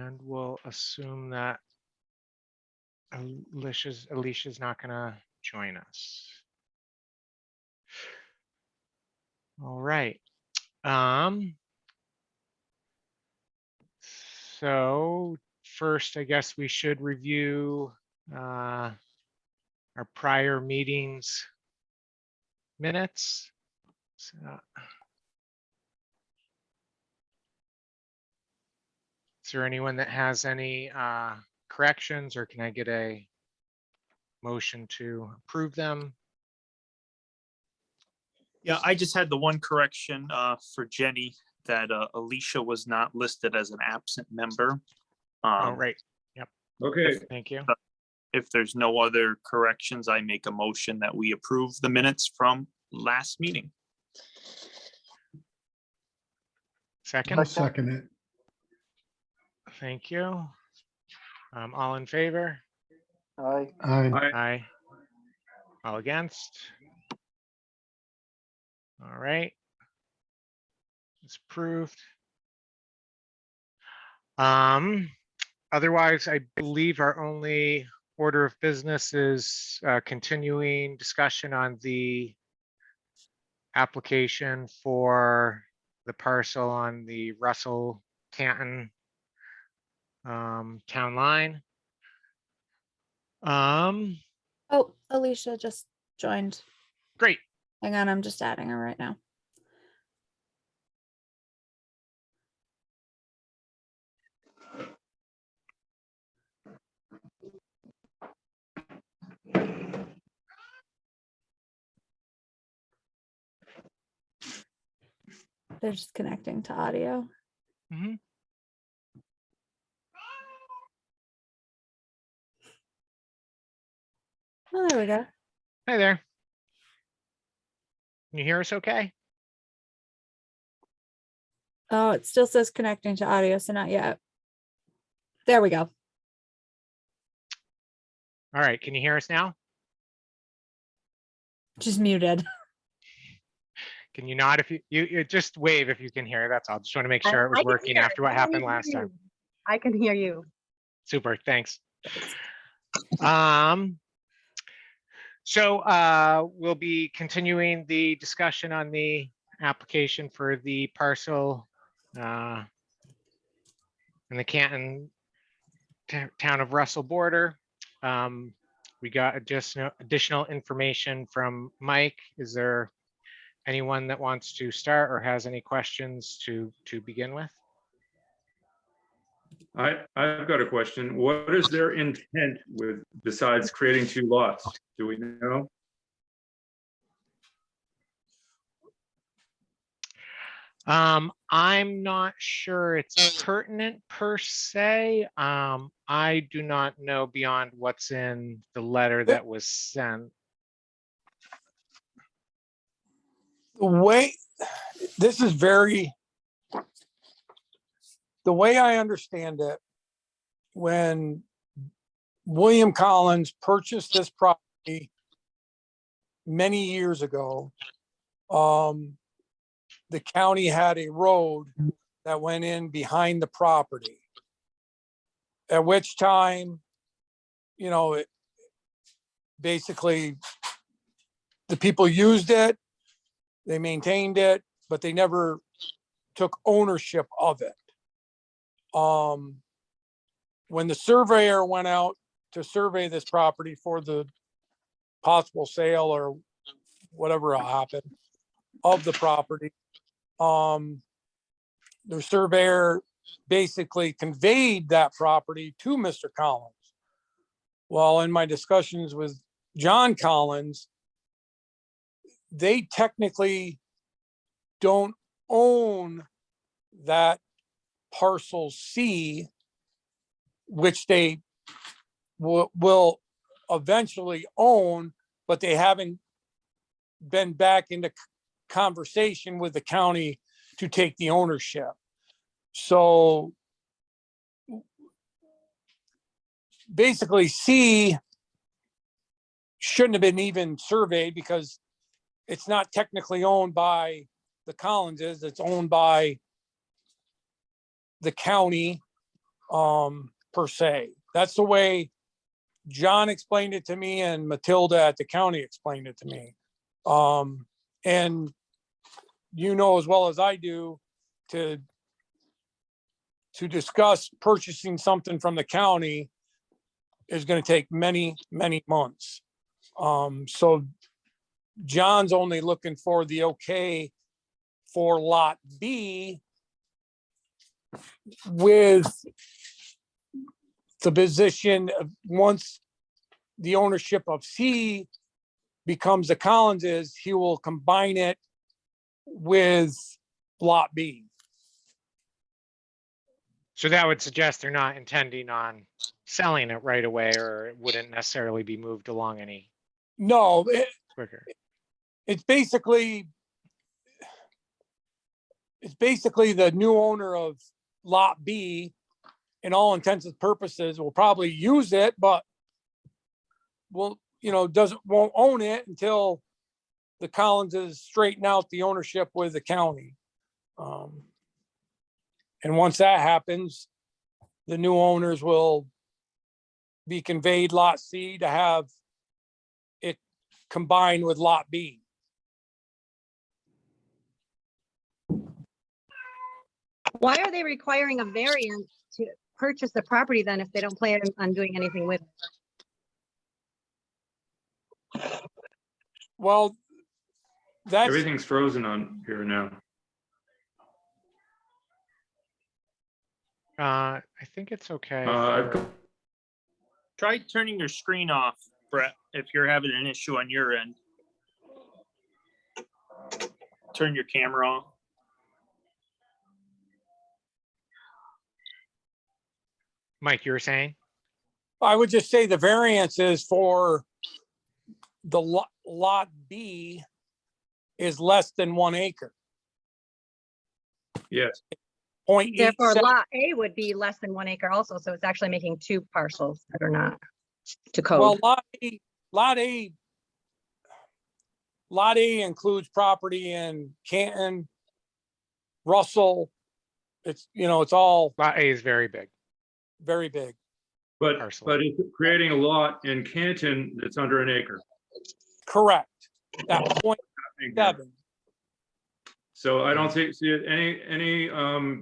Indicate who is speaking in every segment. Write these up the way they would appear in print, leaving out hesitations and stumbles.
Speaker 1: And we'll assume that Alicia's not gonna join us. All right. So first, I guess we should review our prior meetings minutes. So, is there anyone that has any corrections, or can I get a motion to approve them?
Speaker 2: Yeah, I just had the one correction for Jenny, that Alicia was not listed as an absent member.
Speaker 1: Oh, right. Yep.
Speaker 3: Okay,
Speaker 1: Thank you.
Speaker 2: If there's no other corrections, I make a motion that we approve the minutes from last meeting.
Speaker 1: Second.
Speaker 4: I'll second it.
Speaker 1: Thank you. All in favor?
Speaker 5: Aye.
Speaker 4: Aye.
Speaker 1: Aye. All against? All right. It's approved. Otherwise, I believe our only order of business is continuing discussion on the application for the parcel on the Russell Canton town line.
Speaker 6: Oh, Alicia just joined.
Speaker 1: Great.
Speaker 6: Hang on, I'm just adding her right now. They're just connecting to audio.
Speaker 1: Mhm.
Speaker 6: Oh, there we go.
Speaker 1: Hey there. Can you hear us okay?
Speaker 6: Oh, it still says connecting to audio, so not yet. There we go.
Speaker 1: All right. Can you hear us now?
Speaker 6: She's muted.
Speaker 1: Can you not, if you just wave if you can hear? That's all. Just want to make sure it was
Speaker 7: I can
Speaker 1: working
Speaker 7: hear.
Speaker 1: after what
Speaker 7: I
Speaker 1: happened
Speaker 7: can
Speaker 1: last
Speaker 7: hear
Speaker 1: time.
Speaker 7: you. I can hear you.
Speaker 1: Super, thanks. So we'll be continuing the discussion on the application for the parcel in the Canton town of Russell border. We got additional information from Mike. Is there anyone that wants to start or has any questions to begin with?
Speaker 3: I've got a question. What is their intent with, besides creating two lots? Do we know?
Speaker 1: I'm not sure it's pertinent per se. I do not know beyond what's in the letter that was sent.
Speaker 8: The way this is the way I understand it, when William Collins purchased this property many years ago, the county had a road that went in behind the property. At which time, it basically, the people used it, they maintained it, but they never took ownership of it. When the surveyor went out to survey this property for the possible sale or whatever happened of the property, the surveyor basically conveyed that property to Mr. Collins. Well, in my discussions with John Collins, they technically don't own that parcel C, which they will eventually own, but they haven't been back into conversation with the county to take the ownership. So basically C shouldn't have been even surveyed because it's not technically owned by the Collinses, it's owned by the county per se. That's the way John explained it to me and Matilda at the county explained it to me. And you know as well as I do, to discuss purchasing something from the county is going to take many, many months. So John's only looking for the okay for lot B with the position of once the ownership of C becomes the Collins's, he will combine it with lot B.
Speaker 1: So that would suggest they're not intending on selling it right away, or it wouldn't necessarily be moved along any
Speaker 8: No,
Speaker 1: quicker.
Speaker 8: it's basically the new owner of lot B, in all intents and purposes, will probably use it, but won't own it until the Collinses straighten out the ownership with the county. And once that happens, the new owners will be conveyed lot C to have it combined with lot B.
Speaker 4: Why are they requiring a variance to purchase the property then if they don't plan on doing anything with it?
Speaker 8: Well, that's,
Speaker 3: Everything's frozen on here now.
Speaker 1: I think it's okay.
Speaker 3: I've
Speaker 1: for-
Speaker 3: got-
Speaker 2: Try turning your screen off, Brett, if you're having an issue on your end. Turn your camera off.
Speaker 1: Mike, you were saying?
Speaker 8: I would just say the variance is for the lot B is less than 1 acre.
Speaker 3: Yes,
Speaker 8: 0.87.
Speaker 4: Therefore, lot A would be less than 1 acre also, so it's actually making 2 parcels that are not to
Speaker 8: Well,
Speaker 4: code.
Speaker 8: lot A includes property in Canton, Russell. It's, it's all
Speaker 1: Lot A is very big.
Speaker 8: very big.
Speaker 3: but
Speaker 1: Parcel.
Speaker 3: it's creating a lot in Canton that's under an acre.
Speaker 8: Correct. That 0.7.
Speaker 3: So I don't see it any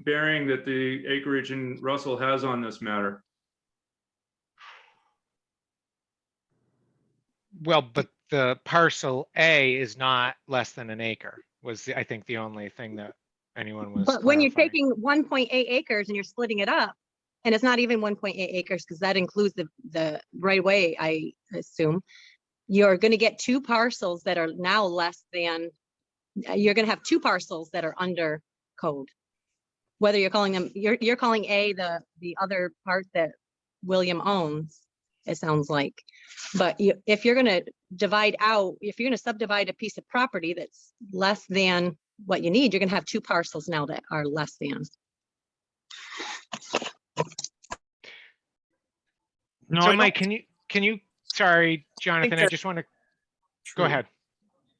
Speaker 3: bearing that the acreage in Russell has on this matter.
Speaker 1: Well, but the parcel A is not less than an acre, I think the only thing that anyone was
Speaker 4: But when you're
Speaker 1: clarifying.
Speaker 4: taking 1.8 acres and you're splitting it up, and it's not even 1.8 acres because that includes the right of way, I assume, you're going to get 2 parcels that are now less than, you're going to have 2 parcels that are under code. Whether you're calling them, you're calling A the other part that William owns, it sounds like. But if you're going to divide out, if you're going to subdivide a piece of property that's less than what you need, you're going to have 2 parcels now that are less than.
Speaker 2: No,
Speaker 1: So
Speaker 2: I
Speaker 1: Mike,
Speaker 2: don't-
Speaker 1: can you, sorry, Jonathan, I
Speaker 2: they're
Speaker 1: just want to,
Speaker 2: True.
Speaker 1: go ahead.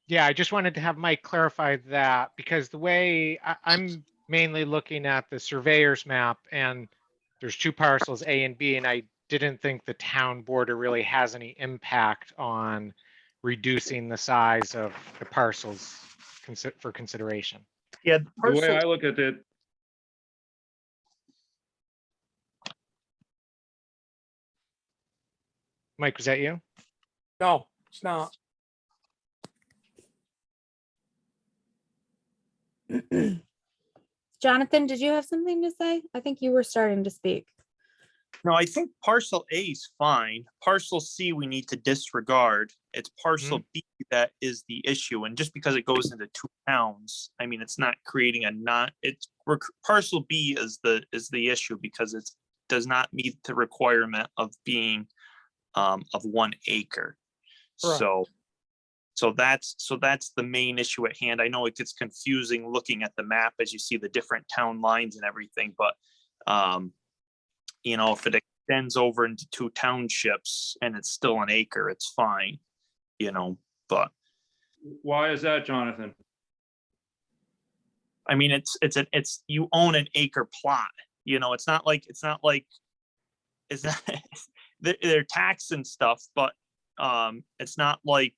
Speaker 1: Yeah, I just wanted to have Mike clarify that because the way I'm mainly looking at the surveyor's map and there's 2 parcels, A and B, and I didn't think the town border really has any impact on reducing the size of the parcels for consideration.
Speaker 2: Yeah,
Speaker 3: The way I look at it,
Speaker 1: Mike, was that you?
Speaker 8: No, it's not.
Speaker 6: Jonathan, did you have something to say? I think you were starting to speak.
Speaker 2: No, I think parcel A is fine. Parcel C, we need to disregard. It's parcel B that is the issue. And just because it goes into 2 towns, I mean, it's not creating parcel B is the issue because it does not meet the requirement of being of 1 acre.
Speaker 8: Correct.
Speaker 2: So that's the main issue at hand. I know it gets confusing looking at the map as you see the different town lines and everything, but if it extends over into 2 townships and it's still an acre, it's fine, but
Speaker 3: why is that, Jonathan?
Speaker 2: I mean, it's you own an acre plot, you know, it's not like, it's not, they're taxed and stuff, but it's not like,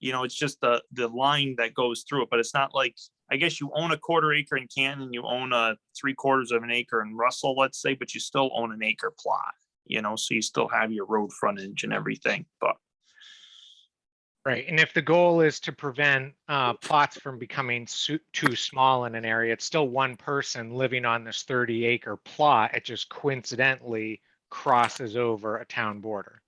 Speaker 2: you know, it's just the line that goes through it, but it's not like, I guess you own a 1/4 acre in Canton, you own a 3/4 of an acre in Russell, let's say, but you still own an acre plot, you know, so you still have your road frontage and everything, but.
Speaker 1: Right, and if the goal is to prevent plots from becoming too small in an area, it's still one person living on this 30-acre plot. It just coincidentally crosses over a town border.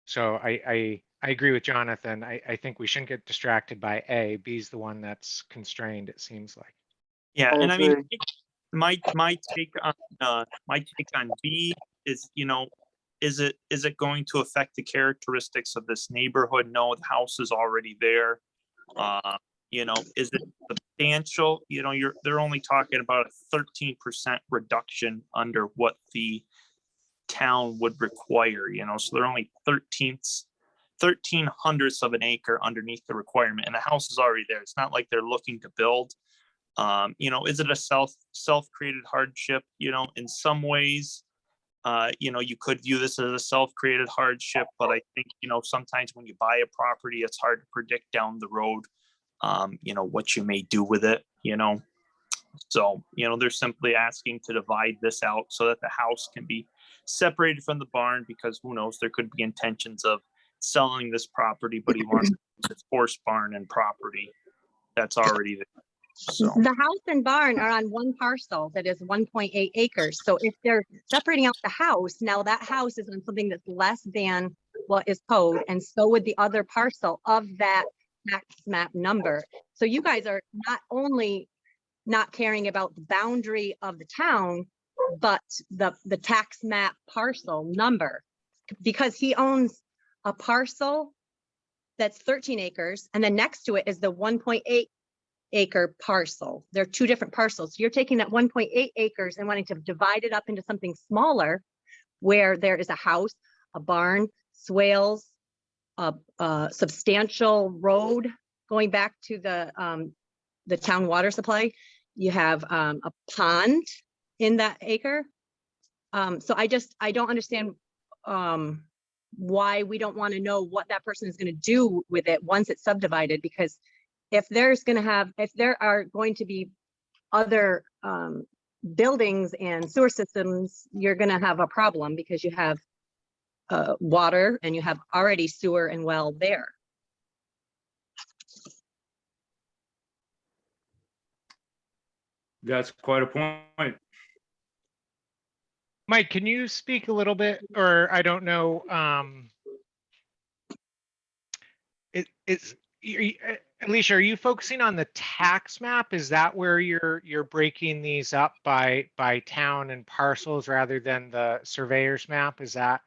Speaker 1: So I agree with Jonathan. I think we shouldn't get distracted by A. B's the one that's constrained, it seems like.
Speaker 2: Yeah,
Speaker 8: I
Speaker 2: and I mean,
Speaker 8: agree.
Speaker 2: my take on B is, you know, is it going to affect the characteristics of this neighborhood? No, the house is already there. You know, is it substantial? You know, they're only talking about a 13% reduction under what the town would require, you know, so they're only 13/100ths of an acre underneath the requirement, and the house is already there. It's not like they're looking to build. You know, is it a self-created hardship? You know, in some ways, you know, you could view this as a self-created hardship, but I think, you know, sometimes when you buy a property, it's hard to predict down the road, you know, what you may do with it, you know. So, you know, they're simply asking to divide this out so that the house can be separated from the barn, because who knows, there could be intentions of selling this property, but he wants this horse barn and property that's already there. So,
Speaker 4: The house and barn are on one parcel that is 1.8 acres. So if they're separating out the house, now that house is on something that's less than what is code, and so would the other parcel of that tax map number. So you guys are not only not caring about the boundary of the town, but the tax map parcel number, because he owns a parcel that's 13 acres, and then next to it is the 1.8 acre parcel. They're two different parcels. You're taking that 1.8 acres and wanting to divide it up into something smaller, where there is a house, a barn, swales, a substantial road going back to the town water supply. You have a pond in that acre. So I don't understand why we don't want to know what that person is going to do with it once it's subdivided, because if there are going to be other buildings and sewer systems, you're going to have a problem, because you have water and you have already sewer and well there.
Speaker 3: That's quite a point.
Speaker 1: Mike, can you speak a little bit, or I don't know, Alicia, are you focusing on the tax map? Is that where you're breaking these up by town and parcels rather than the surveyor's map? Is that?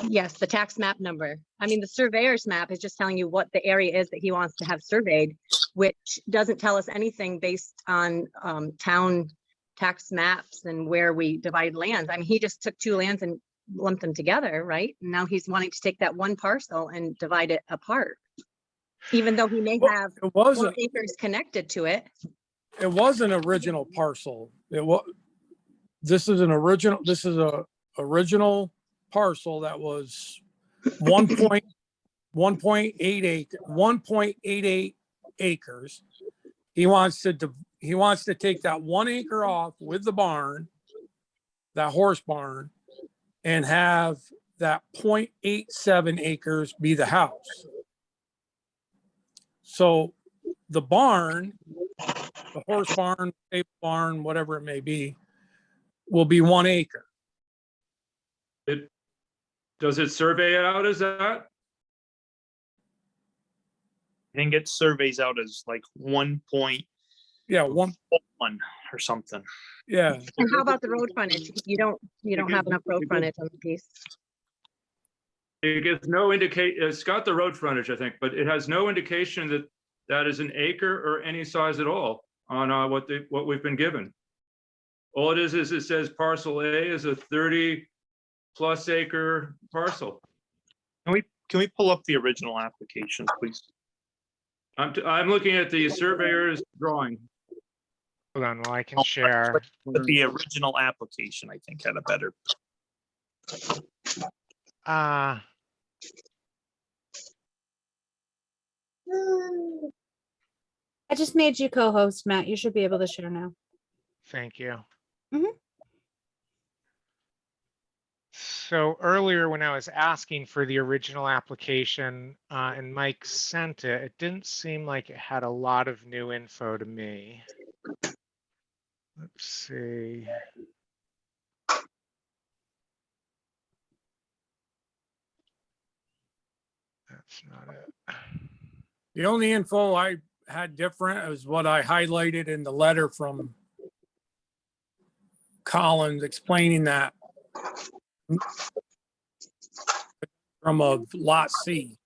Speaker 4: Yes, the tax map number. I mean, the surveyor's map is just telling you what the area is that he wants to have surveyed, which doesn't tell us anything based on town tax maps and where we divide lands. I mean, he just took two lands and lumped them together, right? And now he's wanting to take that one parcel and divide it apart, even though he may
Speaker 8: Well,
Speaker 4: have
Speaker 8: It
Speaker 4: 4
Speaker 8: wasn't,
Speaker 4: acres connected to it.
Speaker 8: it was an original parcel. This is a original parcel that was 1.88 acres. He wants to take that 1 acre off with the barn, that horse barn, and have that 0.87 acres be the house. So the barn, the horse barn, stable barn, whatever it may be, will be 1 acre.
Speaker 3: Does it survey out as that?
Speaker 2: I think it surveys out as like 1.1
Speaker 8: Yeah, one,
Speaker 2: or something.
Speaker 8: yeah.
Speaker 4: And how about the road frontage? You don't have enough road frontage on the piece.
Speaker 3: It gives no it's got the road frontage, I think, but it has no indication that that is an acre or any size at all on what we've been given. All it is it says parcel A is a 30+ acre parcel.
Speaker 2: Can we pull up the original application, please?
Speaker 3: I'm looking at the surveyor's drawing.
Speaker 1: Hold on, well, I can share.
Speaker 2: But the original application, I think, had a better.
Speaker 1: Uh,
Speaker 6: I just made you co-host, Matt. You should be able to share now.
Speaker 1: thank you.
Speaker 6: Mhm.
Speaker 1: So earlier when I was asking for the original application and Mike sent it, it didn't seem like it had a lot of new info to me. Let's see. That's not it.
Speaker 8: The only info I had different is what I highlighted in the letter from Collins explaining that from a lot C.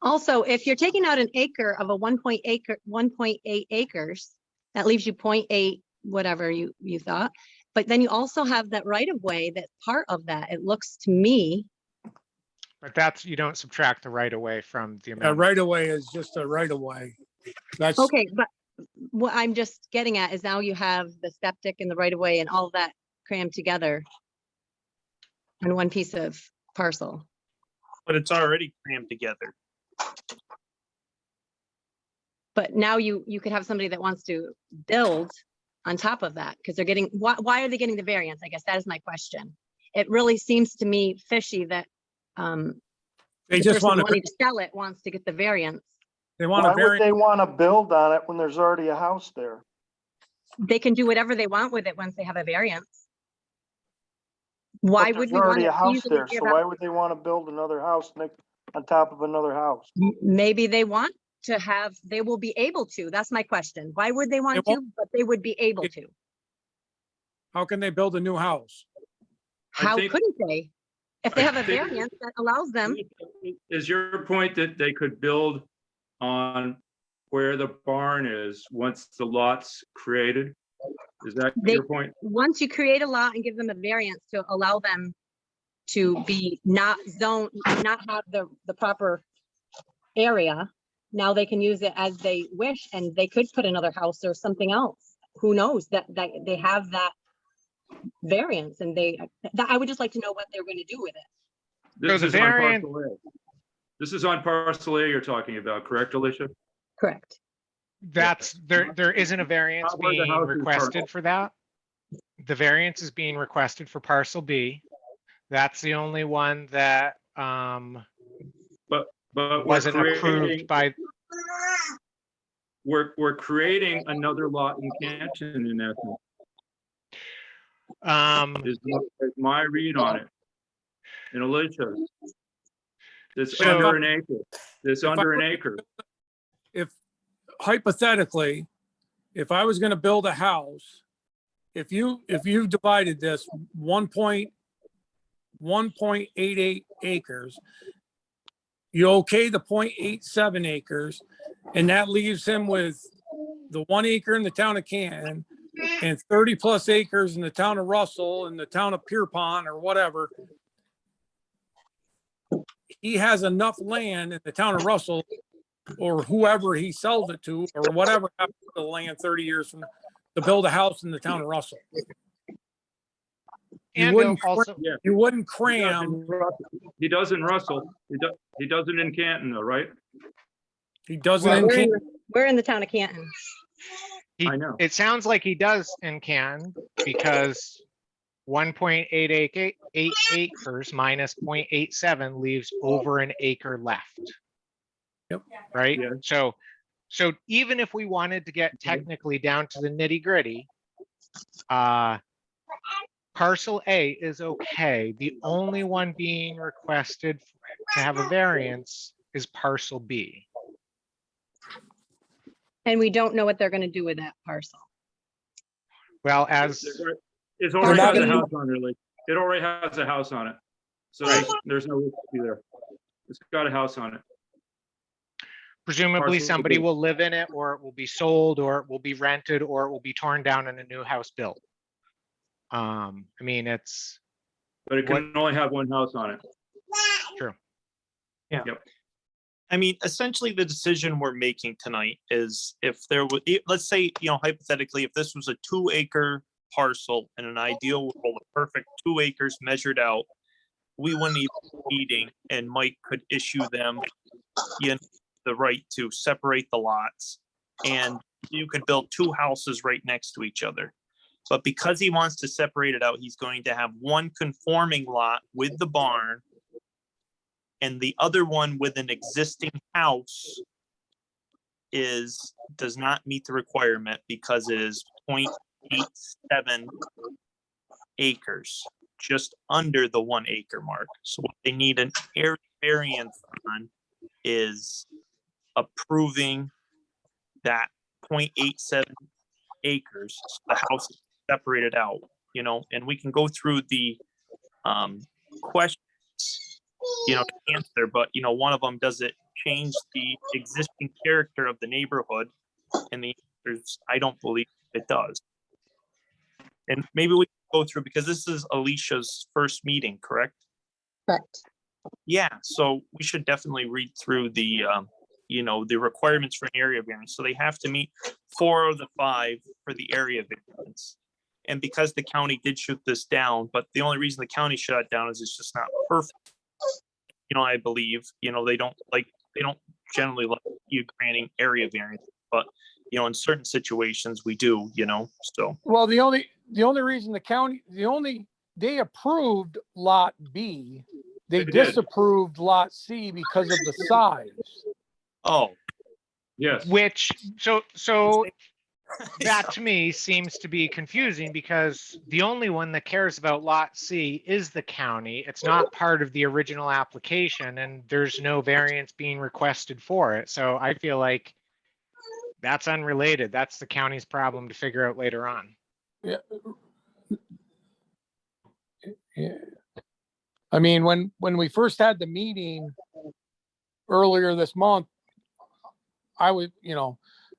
Speaker 4: Also, if you're taking out an acre of a 1.8 acres, that leaves you 0.8, whatever you thought. But then you also have that right of way that's part of that. It looks to me,
Speaker 1: But that's, you don't subtract the right of way from the
Speaker 8: A
Speaker 1: amount.
Speaker 8: right of way is just a right of way. That's,
Speaker 4: okay, but what I'm just getting at is now you have the septic and the right of way and all of that crammed together on one piece of parcel.
Speaker 2: But it's already crammed together.
Speaker 4: But now you could have somebody that wants to build on top of that because they're getting, why are they getting the variance? I guess that is my question. It really seems to me fishy that
Speaker 8: they
Speaker 4: the
Speaker 8: just
Speaker 4: person
Speaker 8: want to,
Speaker 4: wanting to sell it wants to get the variance.
Speaker 8: they want
Speaker 5: Why
Speaker 8: to
Speaker 5: would
Speaker 8: vary.
Speaker 5: they want to build on it when there's already a house there?
Speaker 4: They can do whatever they want with it once they have a variance. Why
Speaker 5: But
Speaker 4: would
Speaker 5: there's
Speaker 4: we want
Speaker 5: already
Speaker 4: to
Speaker 5: a house
Speaker 4: easily
Speaker 5: there,
Speaker 4: give
Speaker 5: so
Speaker 4: up?
Speaker 5: why would they want to build another house next on top of another house?
Speaker 4: Maybe they want to have, they will be able to. That's my question. Why would they want to?
Speaker 8: won't-
Speaker 4: But they would be able to.
Speaker 8: How can they build a new house?
Speaker 3: I
Speaker 4: How
Speaker 3: think-
Speaker 4: couldn't they? If they
Speaker 3: I
Speaker 4: have a
Speaker 3: think-
Speaker 4: variance that allows them,
Speaker 3: Is your point that they could build on where the barn is once the lot's created? Is that
Speaker 4: They-
Speaker 3: your point?
Speaker 4: once you create a lot and give them a variance to allow them to be not zoned, not have the proper area, now they can use it as they wish and they could put another house or something else. Who knows that they have that variance and I would just like to know what they're going to do with it.
Speaker 3: This
Speaker 1: the
Speaker 3: is on
Speaker 1: variant-
Speaker 3: parcel A. This is on parcel A you're talking about, correct, Alicia?
Speaker 4: Correct.
Speaker 1: That's, there isn't a variance
Speaker 3: Not where the
Speaker 1: being
Speaker 3: house is
Speaker 1: requested
Speaker 3: parked.
Speaker 1: for that. The variance is being requested for parcel B. That's the only one that
Speaker 3: But we're
Speaker 1: wasn't approved
Speaker 3: creating,
Speaker 1: by,
Speaker 3: we're creating another lot in Canton in essence, is my read on it. And Alicia, it's
Speaker 1: So-
Speaker 3: under an acre. It's
Speaker 8: If I
Speaker 3: under an
Speaker 8: were-
Speaker 3: acre.
Speaker 8: If hypothetically, if I was going to build a house, if you divided this 1.88 acres, you okay the 0.87 acres, and that leaves him with the 1 acre in the town of Canton and 30 plus acres in the town of Russell and the town of Pierpont or whatever. He has enough land in the town of Russell or whoever he sells it to or whatever happens to the land 30 years from now, to build a house in the town of Russell.
Speaker 1: and
Speaker 8: wouldn't
Speaker 1: also,
Speaker 3: Yeah.
Speaker 8: You wouldn't
Speaker 3: He does
Speaker 8: cram,
Speaker 3: in Russell. He does in Russell. He doesn't in Canton though, right?
Speaker 8: he doesn't
Speaker 4: Well,
Speaker 8: in Canton.
Speaker 4: we're in the town of Canton.
Speaker 3: I know.
Speaker 1: it sounds like he does in Canton because 1.88 acres minus 0.87 leaves over an acre left.
Speaker 8: Yep.
Speaker 1: Right?
Speaker 3: Yeah.
Speaker 1: So even if we wanted to get technically down to the nitty gritty, parcel A is okay. The only one being requested to have a variance is parcel B.
Speaker 4: And we don't know what they're going to do with that parcel.
Speaker 1: Well, as,
Speaker 3: It's already
Speaker 8: not
Speaker 3: has a
Speaker 8: gonna-
Speaker 3: house on it, like, it already has a house on it. So there's no issue there. It's got a house on it.
Speaker 1: presumably
Speaker 3: Parcel
Speaker 1: somebody
Speaker 3: B.
Speaker 1: will live in it, or it will be sold, or it will be rented, or it will be torn down and a new house built. I mean, it's,
Speaker 3: But it can only have one house on it.
Speaker 2: I mean, essentially, the decision we're making tonight is if there would, let's say, hypothetically, if this was a 2-acre parcel in an ideal world, a perfect 2 acres measured out, we wouldn't even be meeting, and Mike could issue them, the right to separate the lots, and you could build 2 houses right next to each other. But because he wants to separate it out, he's going to have one conforming lot with the barn and the other one with an existing house does not meet the requirement because it is 0.87 acres, just under the 1 acre mark. So what they need an area variance on is approving that 0.87 acres, so the house is separated out, and we can go through the questions, to answer, but one of them, does it change the existing character of the neighborhood? And the answer is, I don't believe it does. And maybe we can go through, because this is Alicia's first meeting, correct?
Speaker 4: Correct.
Speaker 2: Yeah, so we should definitely read through the the requirements for an area variance. So they have to meet 4 of the 5 for the area variance. And because the county did shoot this down, but the only reason the county shut it down is it's just not perfect. I believe, they don't generally like you granting area variance, but in certain situations we do, so.
Speaker 8: Well, the only reason they approved lot B, they
Speaker 3: They did.
Speaker 8: disapproved lot C because of the size.
Speaker 2: Oh,
Speaker 3: Yes.
Speaker 1: Which, so that to me seems to be confusing because the only one that cares about lot C is the county. It's not part of the original application and there's no variance being requested for it. So I feel like that's unrelated. That's the county's problem to figure out later on.
Speaker 8: Yeah. I mean, when we first had the meeting earlier this month, I was,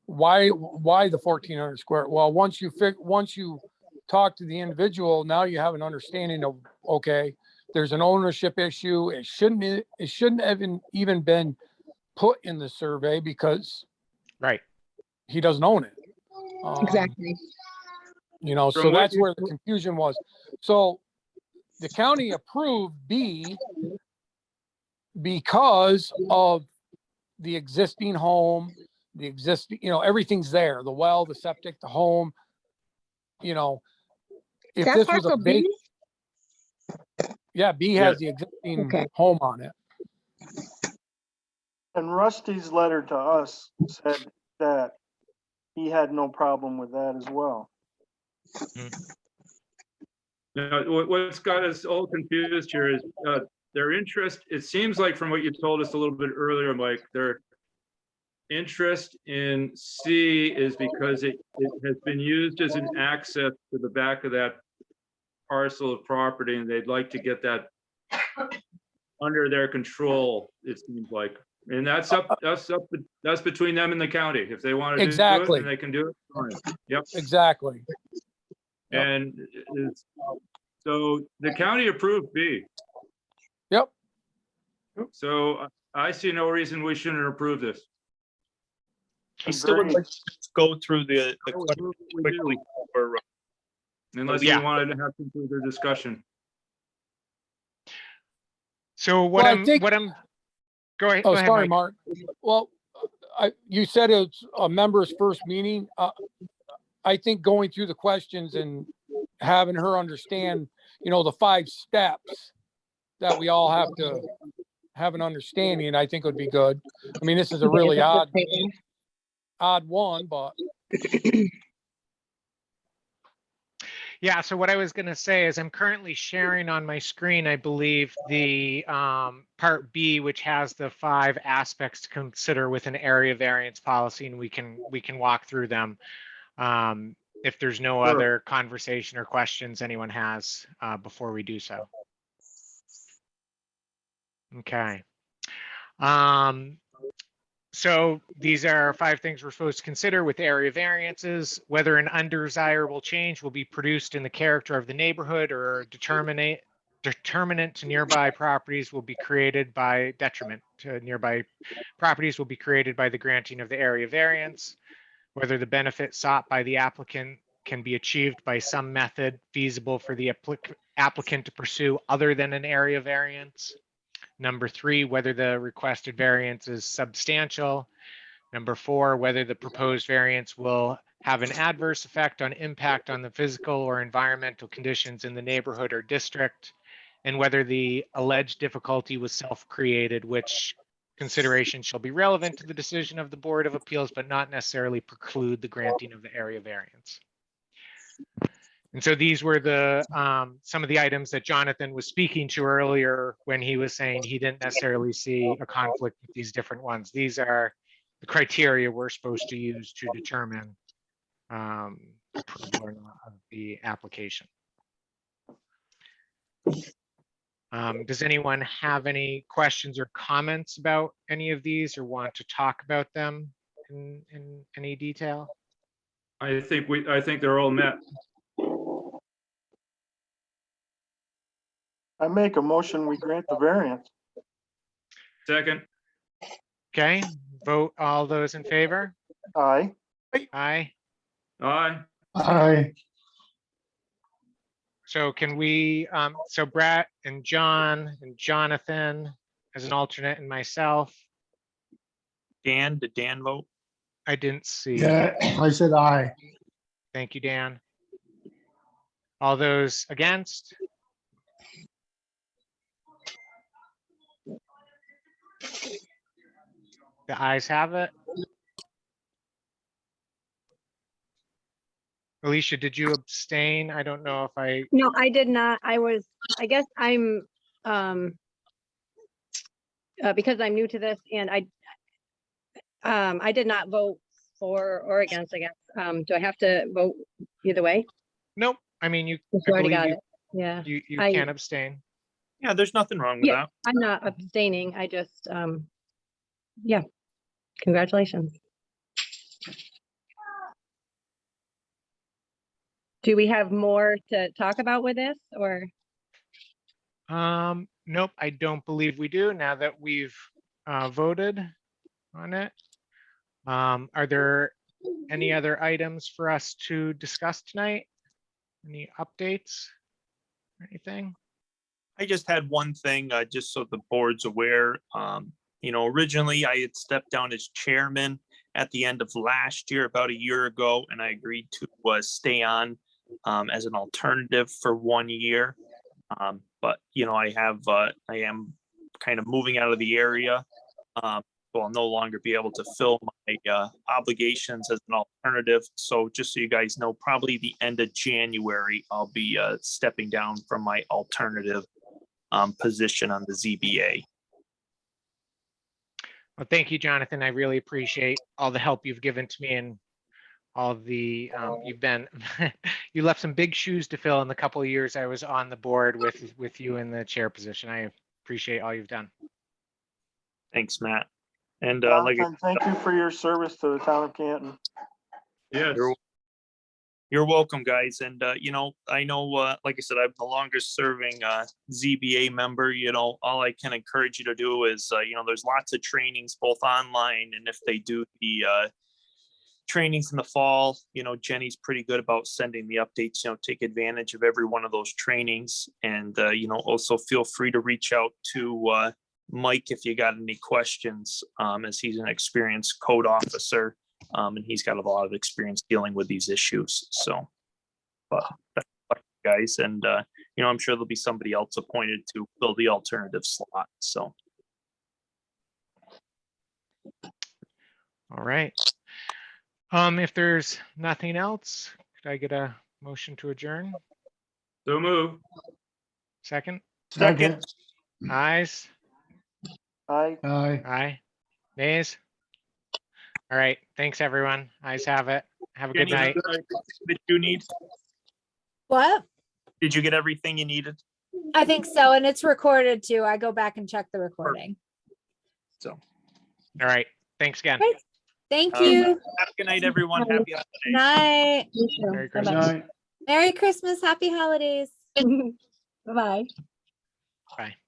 Speaker 8: why the 1,400 square? Well, once you talk to the individual, now you have an understanding of, okay, there's an ownership issue. It shouldn't have even been put in the survey because
Speaker 1: Right.
Speaker 8: he doesn't own it.
Speaker 4: Exactly.
Speaker 8: So
Speaker 3: From what
Speaker 8: that's
Speaker 3: you-
Speaker 8: where the confusion was. So the county approved B because of the existing home, the existing, everything's there, the well, the septic, the home, if
Speaker 4: That's
Speaker 8: this was a
Speaker 4: parcel
Speaker 8: big,
Speaker 4: B?
Speaker 8: yeah, B has the existing
Speaker 4: Okay.
Speaker 8: home on it.
Speaker 5: And Rusty's letter to us said that he had no problem with that as well.
Speaker 3: Now, what's got us all confused here is their interest. It seems like from what you told us a little bit earlier, Mike, their interest in C is because it has been used as an access to the back of that parcel of property, and they'd like to get that under their control, it seems like. And that's between them and the county. If they want to do
Speaker 8: Exactly.
Speaker 3: it, then they can do it. Fine. Yep.
Speaker 8: Exactly. Yep.
Speaker 3: And so the county approved B.
Speaker 8: Yep.
Speaker 3: So I see no reason we shouldn't approve this.
Speaker 2: I still would like to go through the questions
Speaker 3: We
Speaker 2: quickly.
Speaker 3: do,
Speaker 2: For,
Speaker 3: Unless
Speaker 1: Yeah.
Speaker 3: you wanted to have some further discussion.
Speaker 1: So
Speaker 8: Well, I think-
Speaker 1: go ahead.
Speaker 8: Oh,
Speaker 1: go ahead,
Speaker 8: sorry,
Speaker 1: Mike.
Speaker 8: Mark. Well, you said it's a member's first meeting. I think going through the questions and having her understand, the 5 steps that we all have to have an understanding, I think would be good. I mean, this is a really odd one, but
Speaker 1: Yeah, so what I was gonna say is I'm currently sharing on my screen, I believe, the part B, which has the 5 aspects to consider with an area variance policy, and we can walk through them. If there's no
Speaker 3: Sure.
Speaker 1: other conversation or questions anyone has before we do so. Okay. So these are 5 things we're supposed to consider with area variances: whether an undesirable change will be produced in the character of the neighborhood or determinant to nearby properties will be created by detriment to nearby properties will be created by the granting of the area variance, whether the benefit sought by the applicant can be achieved by some method feasible for the applicant to pursue other than an area variance. Number 3, whether the requested variance is substantial. Number 4, whether the proposed variance will have an adverse effect on impact on the physical or environmental conditions in the neighborhood or district, and whether the alleged difficulty was self-created, which consideration shall be relevant to the decision of the Board of Appeals, but not necessarily preclude the granting of the area variance. And so these were the some of the items that Jonathan was speaking to earlier when he was saying he didn't necessarily see a conflict with these different ones. These are the criteria we're supposed to use to determine approval or not of the application. Does anyone have any questions or comments about any of these or want to talk about them in any detail?
Speaker 3: I think they're all met.
Speaker 5: I make a motion, we grant the variance.
Speaker 3: Second,
Speaker 1: Okay, vote all those in favor?
Speaker 5: Aye.
Speaker 1: Aye.
Speaker 3: aye.
Speaker 5: Aye.
Speaker 1: So can we, so Brett and John and Jonathan as an alternate and myself,
Speaker 2: Dan, did Dan vote?
Speaker 1: I didn't see.
Speaker 5: Yeah, I said aye.
Speaker 1: Thank you, Dan. All those against? The ayes have it. Alicia, did you abstain? I don't know if I,
Speaker 4: No, I did not. I guess I'm, because I'm new to this and I did not vote for or against, I guess. Do I have to vote either way?
Speaker 1: nope. I mean, you,
Speaker 4: You
Speaker 1: I
Speaker 4: already
Speaker 1: believe
Speaker 4: got
Speaker 1: you,
Speaker 4: it. Yeah,
Speaker 1: you
Speaker 4: I-
Speaker 1: can abstain.
Speaker 2: Yeah, there's nothing wrong with
Speaker 4: Yeah.
Speaker 2: that.
Speaker 4: I'm not abstaining. I just, yeah, congratulations. Do we have more to talk about with this or?
Speaker 1: Nope, I don't believe we do now that we've voted on it. Are there any other items for us to discuss tonight? Any updates? Or anything?
Speaker 2: I just had one thing, just so the board's aware. Originally I had stepped down as chairman at the end of last year, about a year ago, and I agreed to stay on as an alternative for 1 year. But I am kind of moving out of the area. So I'll no longer be able to fill my obligations as an alternative. So just so you guys know, probably the end of January, I'll be stepping down from my alternative position on the ZBA.
Speaker 1: Well, thank you, Jonathan. I really appreciate all the help you've given to me and all the, you left some big shoes to fill in the couple of years I was on the board with you in the chair position. I appreciate all you've done.
Speaker 2: Thanks, Matt. And
Speaker 5: Jonathan, thank you for your service to the town of Canton.
Speaker 3: Yes,
Speaker 2: you're welcome, guys. And I know, like I said, I'm the longest serving ZBA member. All I can encourage you to do is, there's lots of trainings both online, and if they do the trainings in the fall, Jenny's pretty good about sending the updates. Take advantage of every one of those trainings, and also feel free to reach out to Mike if you got any questions, as he's an experienced code officer, and he's got a lot of experience dealing with these issues. So, but that's guys, and I'm sure there'll be somebody else appointed to fill the alternative slot. So,
Speaker 1: All right. If there's nothing else, could I get a motion to adjourn?
Speaker 3: so move.
Speaker 1: Second?
Speaker 2: second,
Speaker 1: Ayes?
Speaker 5: Aye.
Speaker 1: Aye. Nays? All right. Thanks, everyone. Ayes have it. Have a good
Speaker 2: Jenny,
Speaker 1: night.
Speaker 2: did you need?
Speaker 6: What?
Speaker 2: Did you get everything you needed?
Speaker 6: I think so. And it's recorded too. I go back and check the recording.
Speaker 2: So,
Speaker 1: All right. Thanks again.
Speaker 6: Great. Thank
Speaker 2: Um,
Speaker 6: you.
Speaker 2: have a good night, everyone. Happy holidays.
Speaker 6: Night.
Speaker 1: Merry
Speaker 6: Bye-bye.
Speaker 1: Christmas.
Speaker 6: Merry Christmas. Happy holidays.
Speaker 4: Bye-bye.
Speaker 1: Bye.